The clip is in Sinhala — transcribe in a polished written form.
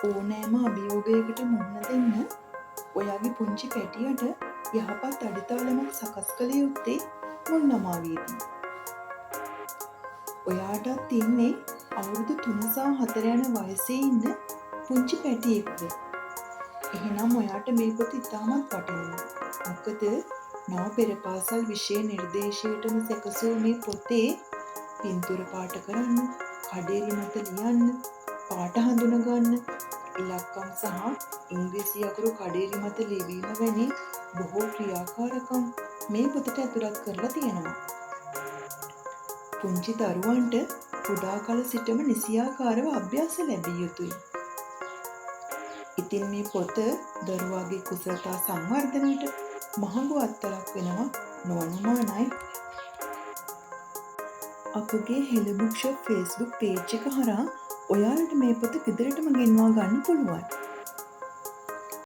ඕනෑම අභියෝගයකට මුහුණ දෙන්න ඔයාගේ පුංචි පැටියට යහපත් අඩිතාලමක් සකස් කළ යුත්තේ මුල් ළමාවියේදී. ඔයාටත් ඉන්නේ අවුරුදු 3 සහ 4 යන වයසේ ඉන්න පුංචි පැටියෙක්ද? එහෙනම් ඔයාට මේ පොත ඉතාමත් වටිනවා. මොකද නව පෙර පාසල් විෂය නිර්දේශයටම සැකසූ මේ පොතේ පින්තූර පාට කරන්න, කඩේරි මත ලියන්න, පාට හඳුනගන්න, ඉලක්කම් සහ ඉංග්‍රීසි අකුරු කඩේරි මත ලිවීම වැනි බොහෝ ක්‍රියාකාරකම් මේ පොතට ඇතුළත් කරලා තියෙනවා. පුංචි දරුවන්ට කුඩා කල සිටම නිසියාකාරව අභ්‍යාස ලැබිය යුතුයි. ඉතින් මේ පොත දරුවාගේ කුසලතා සංවර්ධනයට මහඟු අත්තරක් වෙනවා නොඅනුමානයි. අපගේ හෙළ බුක් ෂොප් Facebook page එක හරහා ඔයාලට මේ පොත ගෙදරටම ගෙන්වා ගන්න පුළුවන්.